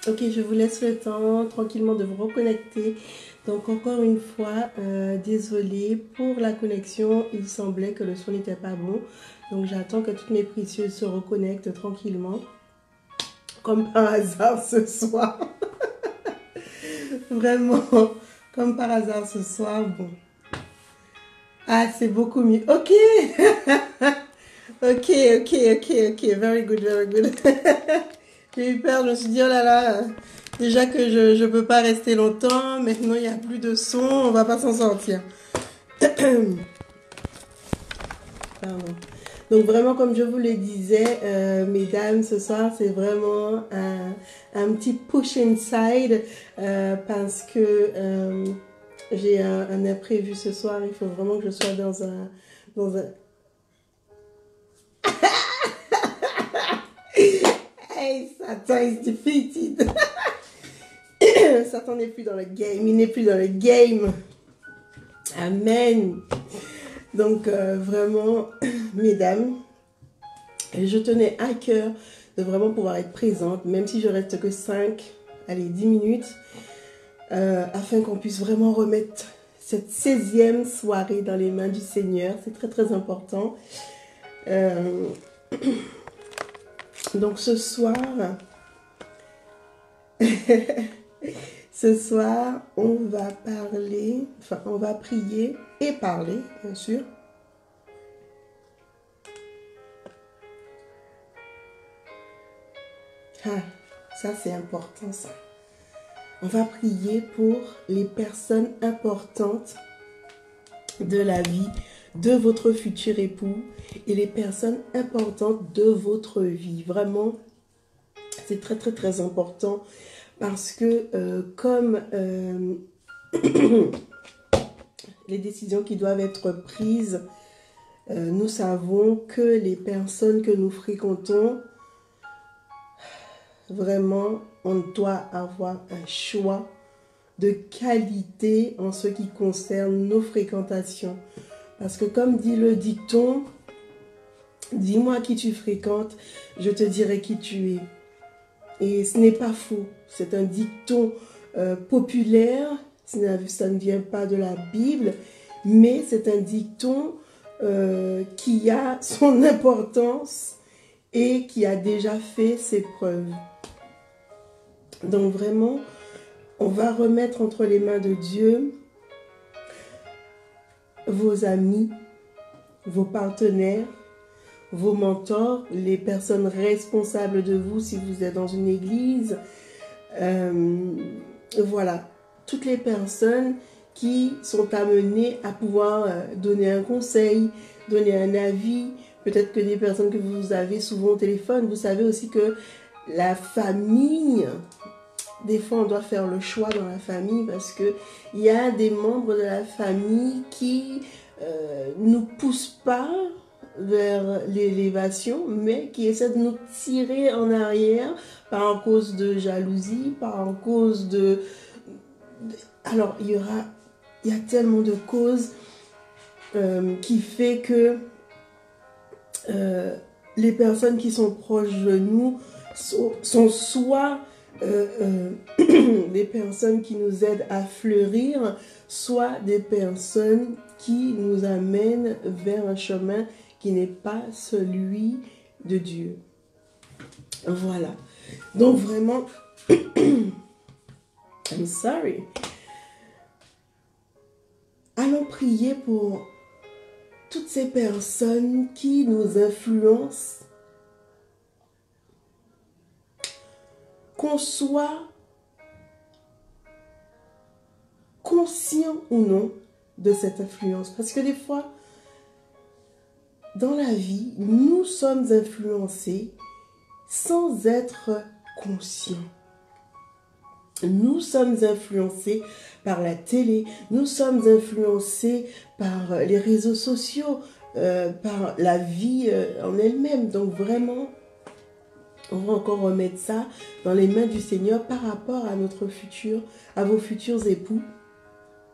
Ok, je vous laisse le temps tranquillement de vous reconnecter. Donc encore une fois, désolée pour la connexion. Il semblait que le son n'était pas bon. Donc j'attends que toutes mes précieuses se reconnectent tranquillement. Comme par hasard ce soir. Vraiment, comme par hasard ce soir. Bon. Ah, c'est beaucoup mieux. Ok. Ok. Very good, very good. J'ai eu peur, je me suis dit, oh là là, déjà que je ne peux pas rester longtemps, maintenant il n'y a plus de son, on va pas s'en sortir. Pardon. Donc vraiment, comme je vous le disais, mesdames, ce soir, c'est vraiment un petit push inside parce que j'ai un imprévu ce soir. Il faut vraiment que je sois dans un... Hey, Satan is defeated. Satan n'est plus dans le game, il n'est plus dans le game. Amen. Donc vraiment, mesdames, je tenais à cœur de vraiment pouvoir être présente, même si je reste que 5, allez, 10 minutes, afin qu'on puisse vraiment remettre cette 16e soirée dans les mains du Seigneur. C'est très très important. Donc ce soir, ce soir, on va parler, enfin on va prier et parler, bien sûr. Ah, ça c'est important ça. On va prier pour les personnes importantes de la vie de votre futur époux et les personnes importantes de votre vie. Vraiment, c'est très très très important parce que comme les décisions qui doivent être prises, nous savons que les personnes que nous fréquentons, vraiment, on doit avoir un choix de qualité en ce qui concerne nos fréquentations. Parce que comme dit le dicton, dis-moi qui tu fréquentes, je te dirai qui tu es. Et ce n'est pas faux, c'est un dicton populaire, ça ne vient pas de la Bible, mais c'est un dicton qui a son importance et qui a déjà fait ses preuves. Donc vraiment, on va remettre entre les mains de Dieu vos amis, vos partenaires, vos mentors, les personnes responsables de vous si vous êtes dans une église. Voilà, toutes les personnes qui sont amenées à pouvoir donner un conseil, donner un avis. Peut-être que des personnes que vous avez souvent au téléphone, vous savez aussi que la famille, des fois on doit faire le choix dans la famille parce qu'il y a des membres de la famille qui nous poussent pas vers l'élévation, mais qui essaient de nous tirer en arrière par cause de jalousie, par cause de... Alors, il y a tellement de causes qui fait que les personnes qui sont proches de nous sont soit des personnes qui nous aident à fleurir, soit des personnes qui nous amènent vers un chemin qui n'est pas celui de Dieu. Voilà. Donc vraiment, I'm sorry. Allons prier pour toutes ces personnes qui nous influencent, qu'on soit conscient ou non de cette influence. Parce que des fois, dans la vie, nous sommes influencés sans être conscients. Nous sommes influencés par la télé, nous sommes influencés par les réseaux sociaux, par la vie en elle-même. Donc vraiment, on va encore remettre ça dans les mains du Seigneur par rapport à notre futur, à vos futurs époux.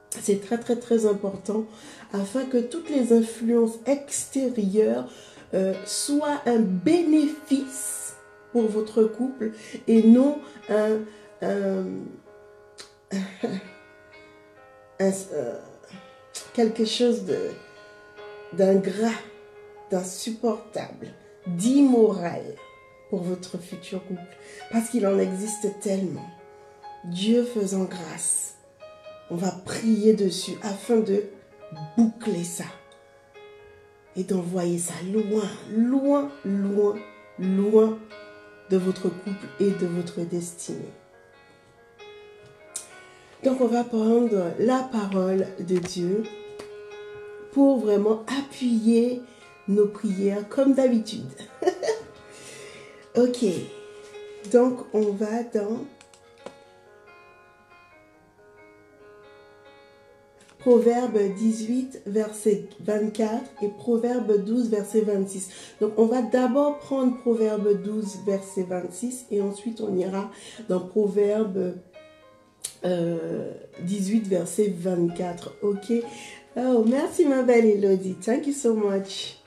C'est très très très important afin que toutes les influences extérieures soient un bénéfice pour votre couple et non un- un- quelque chose d'ingrat, d'insupportable, d'immoral pour votre futur couple. Parce qu'il en existe tellement. Dieu faisant grâce, on va prier dessus afin de boucler ça. Et d'envoyer ça loin, loin, loin, loin de votre couple et de votre destinée. Donc on va prendre la parole de Dieu pour vraiment appuyer nos prières comme d'habitude. Ok, donc on va dans Proverbe 18, verset 24 et Proverbe 12, verset 26. Donc, on va d'abord prendre Proverbe 12, verset 26 et ensuite on ira dans Proverbe 18, verset 24. Ok. Oh, merci ma belle Elodie. Thank you so much.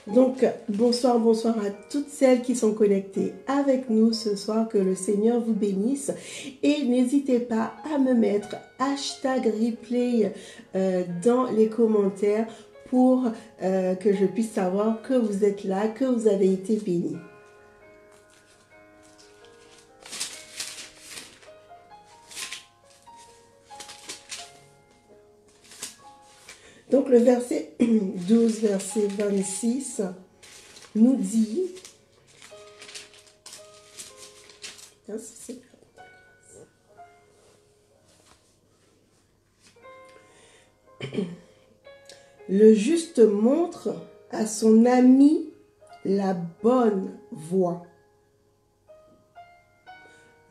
Donc, bonsoir, bonsoir à toutes celles qui sont connectées avec nous ce soir. Que le Seigneur vous bénisse. Et n'hésitez pas à me mettre #replay dans les commentaires pour que je puisse savoir que vous êtes là, que vous avez été bénis. Donc le verset 12, verset 26 nous dit, le juste montre à son ami la bonne voie.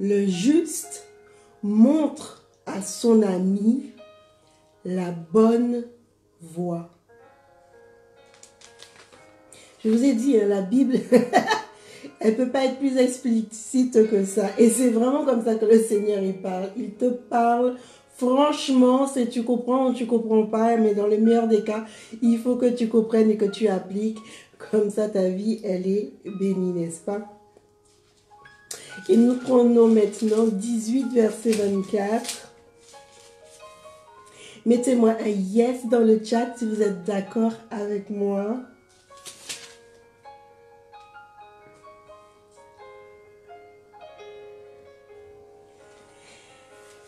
Le juste montre à son ami la bonne voie. Je vous ai dit, la Bible, elle ne peut pas être plus explicite que ça. Et c'est vraiment comme ça que le Seigneur il parle. Il te parle franchement, si tu comprends ou tu ne comprends pas, mais dans le meilleur des cas, il faut que tu comprennes et que tu appliques. Comme ça, ta vie, elle est bénie, n'est-ce pas? Et nous prenons maintenant 18, verset 24. Mettez-moi un yes dans le chat si vous êtes d'accord avec moi.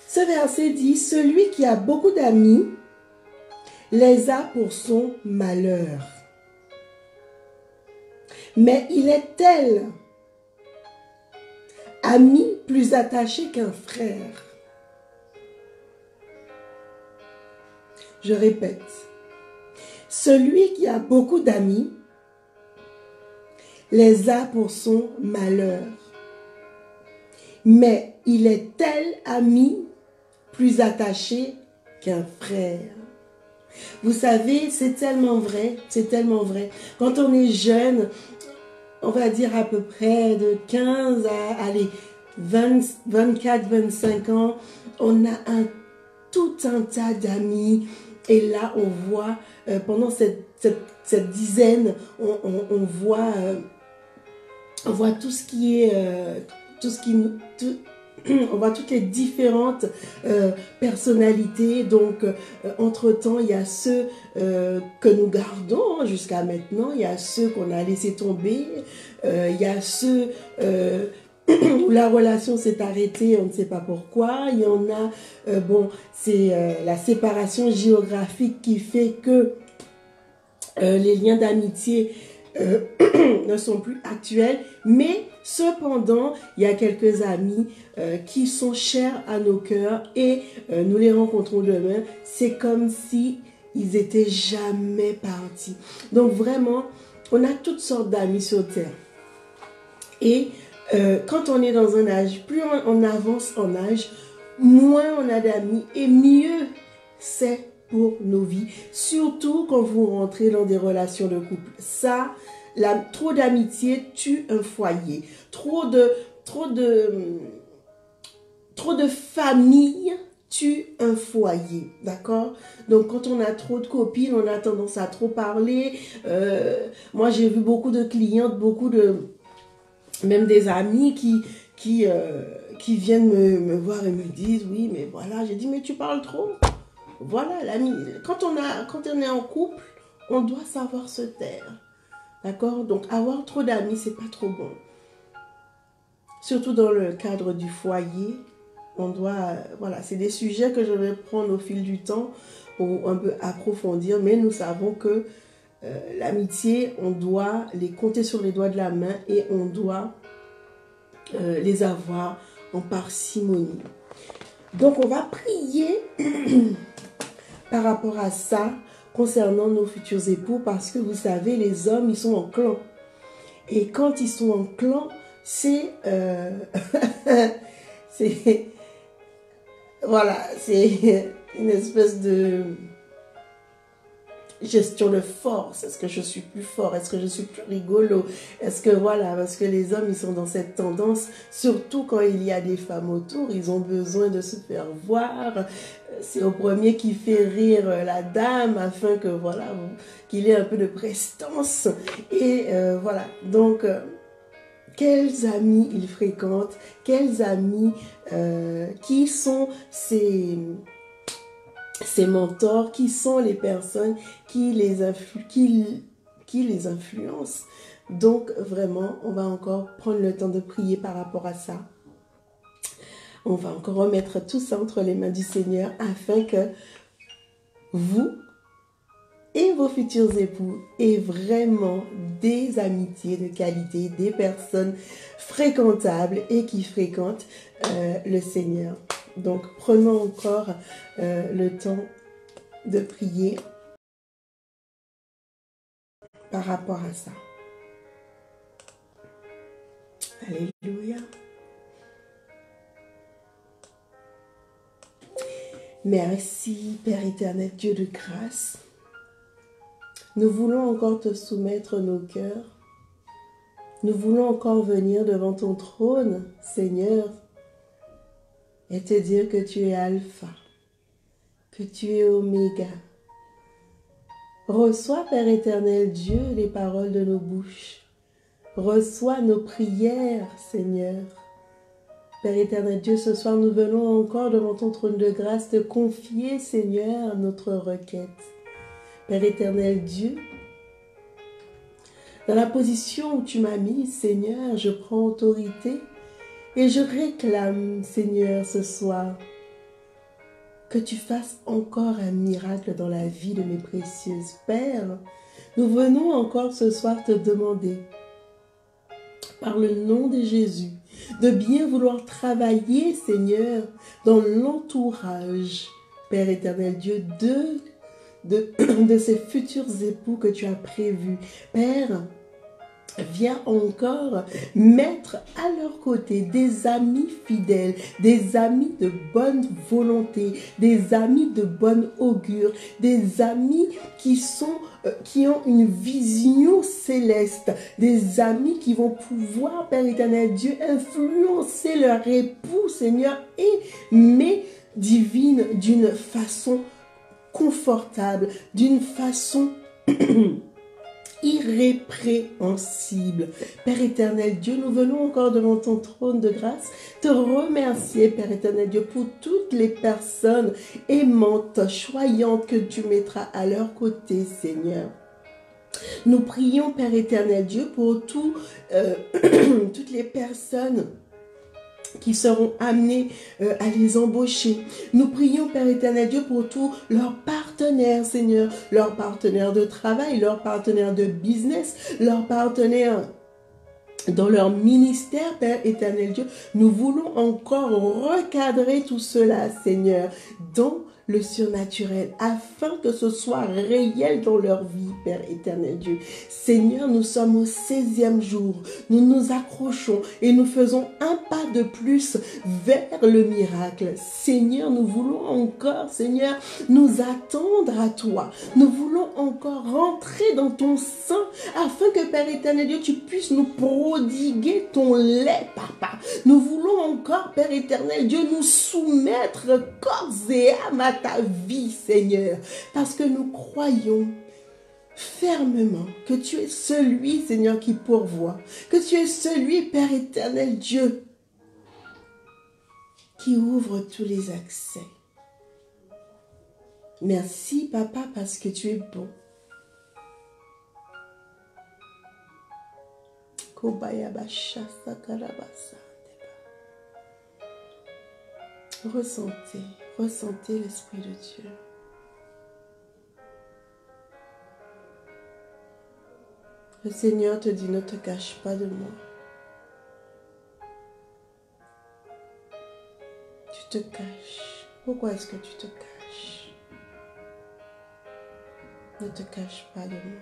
Ce verset dit, celui qui a beaucoup d'amis les a pour son malheur. Mais il est tel ami plus attaché qu'un frère. Je répète, celui qui a beaucoup d'amis les a pour son malheur. Mais il est tel ami plus attaché qu'un frère. Vous savez, c'est tellement vrai, c'est tellement vrai. Quand on est jeune, on va dire à peu près de 15 à allez, 24, 25 ans, on a tout un tas d'amis. Et là, on voit, pendant cette dizaine, on voit tout ce qui est, on voit toutes les différentes personnalités. Donc, entre-temps, il y a ceux que nous gardons jusqu'à maintenant. Il y a ceux qu'on a laissé tomber. Il y a ceux où la relation s'est arrêtée, on ne sait pas pourquoi. Il y en a, bon, c'est la séparation géographique qui fait que les liens d'amitié ne sont plus actuels, mais cependant, il y a quelques amis qui sont chers à nos cœurs et nous les rencontrons demain. C'est comme si ils étaient jamais partis. Donc vraiment, on a toutes sortes d'amis sur Terre. Et quand on est dans un âge, plus on avance en âge, moins on a d'amis et mieux c'est pour nos vies. Surtout quand vous rentrez dans des relations de couple. Ça, trop d'amitié tue un foyer. Trop de famille tue un foyer. D'accord? Donc, quand on a trop de copines, on a tendance à trop parler. Moi, j'ai vu beaucoup de clientes, beaucoup de même des amis qui viennent me voir et me disent, oui, mais voilà, j'ai dit, mais tu parles trop. Voilà, l'ami, quand on est en couple, on doit savoir se taire. D'accord? Donc, avoir trop d'amis, c'est pas trop bon. Surtout dans le cadre du foyer, on doit, voilà, c'est des sujets que je vais prendre au fil du temps pour un peu approfondir, mais nous savons que l'amitié, on doit les compter sur les doigts de la main et on doit les avoir en parcimonie. Donc, on va prier par rapport à ça concernant nos futurs époux parce que vous savez, les hommes, ils sont en clan. Et quand ils sont en clan, c'est... voilà, c'est une espèce de gestion de force. Est-ce que je suis plus fort? Est-ce que je suis plus rigolo? Est-ce que voilà, parce que les hommes, ils sont dans cette tendance, surtout quand il y a des femmes autour, ils ont besoin de se faire voir. C'est au premier qui fait rire la dame afin que voilà, qu'il ait un peu de prestance. Et voilà, donc quels amis il fréquente, quels amis, qui sont ses mentors, qui sont les personnes qui les influencent. Donc vraiment, on va encore prendre le temps de prier par rapport à ça. On va encore remettre tout ça entre les mains du Seigneur afin que vous et vos futurs époux aient vraiment des amitiés de qualité, des personnes fréquentables et qui fréquentent le Seigneur. Donc, prenons encore le temps de prier par rapport à ça. Alléluia. Merci, Père éternel, Dieu de grâce. Nous voulons encore te soumettre nos cœurs. Nous voulons encore venir devant ton trône, Seigneur, et te dire que tu es Alpha, que tu es Oméga. Reçois, Père éternel Dieu, les paroles de nos bouches. Reçois nos prières, Seigneur. Père éternel Dieu, ce soir, nous venons encore devant ton trône de grâce te confier, Seigneur, notre requête. Père éternel Dieu, dans la position où tu m'as mis, Seigneur, je prends autorité et je réclame, Seigneur, ce soir, que tu fasses encore un miracle dans la vie de mes précieuses Pères. Nous venons encore ce soir te demander, par le nom de Jésus, de bien vouloir travailler, Seigneur, dans l'entourage, Père éternel Dieu, de ces futurs époux que tu as prévus. Père, viens encore mettre à leur côté des amis fidèles, des amis de bonne volonté, des amis de bonne augure, des amis qui ont une vision céleste, des amis qui vont pouvoir, Père éternel Dieu, influencer leur époux, Seigneur, et mes divines d'une façon confortable, d'une façon irrépréhensible. Père éternel Dieu, nous venons encore devant ton trône de grâce te remercier, Père éternel Dieu, pour toutes les personnes aimantes, choyantes que tu mettras à leur côté, Seigneur. Nous prions, Père éternel Dieu, pour toutes les personnes qui seront amenés à les embaucher. Nous prions, Père éternel Dieu, pour tous leurs partenaires, Seigneur, leurs partenaires de travail, leurs partenaires de business, leurs partenaires dans leur ministère, Père éternel Dieu. Nous voulons encore recadrer tout cela, Seigneur, dans le surnaturel, afin que ce soit réel dans leur vie, Père éternel Dieu. Seigneur, nous sommes au 16e jour. Nous nous accrochons et nous faisons un pas de plus vers le miracle. Seigneur, nous voulons encore, Seigneur, nous attendre à toi. Nous voulons encore rentrer dans ton sein, afin que, Père éternel Dieu, tu puisses nous prodiguer ton lait, Papa. Nous voulons encore, Père éternel Dieu, nous soumettre corps et âme à ta vie, Seigneur, parce que nous croyons fermement que tu es celui, Seigneur, qui pourvoit, que tu es celui, Père éternel, Dieu, qui ouvre tous les accès. Merci, Papa, parce que tu es bon. Ressentez, ressentez l'Esprit de Dieu. Le Seigneur te dit, ne te cache pas de moi. Tu te caches. Pourquoi est-ce que tu te caches? Ne te cache pas de moi.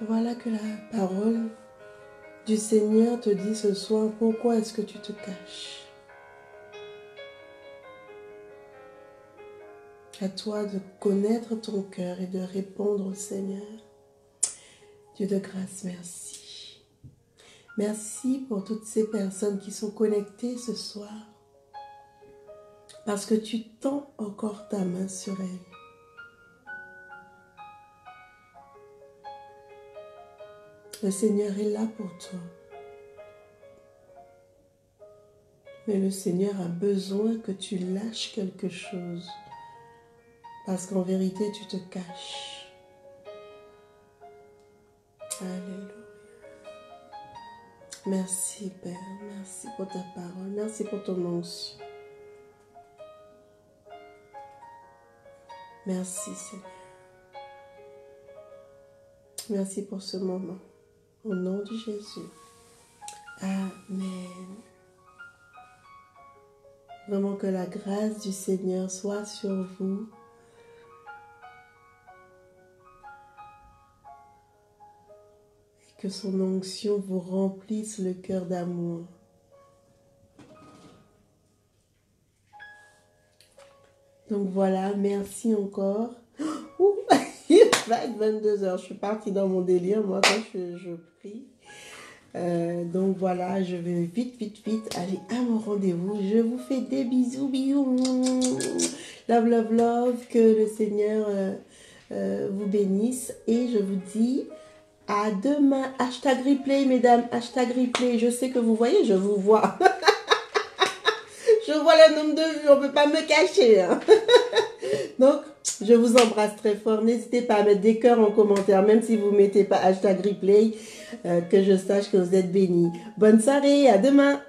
Voilà que la parole du Seigneur te dit ce soir, pourquoi est-ce que tu te caches? À toi de connaître ton cœur et de répondre au Seigneur. Dieu de grâce, merci. Merci pour toutes ces personnes qui sont connectées ce soir. Parce que tu tends encore ta main sur elles. Le Seigneur est là pour toi. Mais le Seigneur a besoin que tu lâches quelque chose. Parce qu'en vérité, tu te caches. Alléluia. Merci, Père. Merci pour ta parole. Merci pour ton onction. Merci, Seigneur. Merci pour ce moment. Au nom de Jésus. Amen. Vraiment que la grâce du Seigneur soit sur vous. Et que son onction vous remplisse le cœur d'amour. Donc voilà, merci encore. Il va être 22 h. Je suis partie dans mon délire, moi, quand je prie. Donc voilà, je vais vite aller à mon rendez-vous. Je vous fais des bisous. Love, love, love. Que le Seigneur vous bénisse. Et je vous dis à demain. Hashtag replay, mesdames. Hashtag replay. Je sais que vous voyez, je vous vois. Je vois le nombre de vues. On ne peut pas me cacher. Hein. Donc, je vous embrasse très fort. N'hésitez pas à mettre des cœurs en commentaire, même si vous ne mettez pas hashtag replay, que je sache que vous êtes bénis. Bonne soirée, à demain.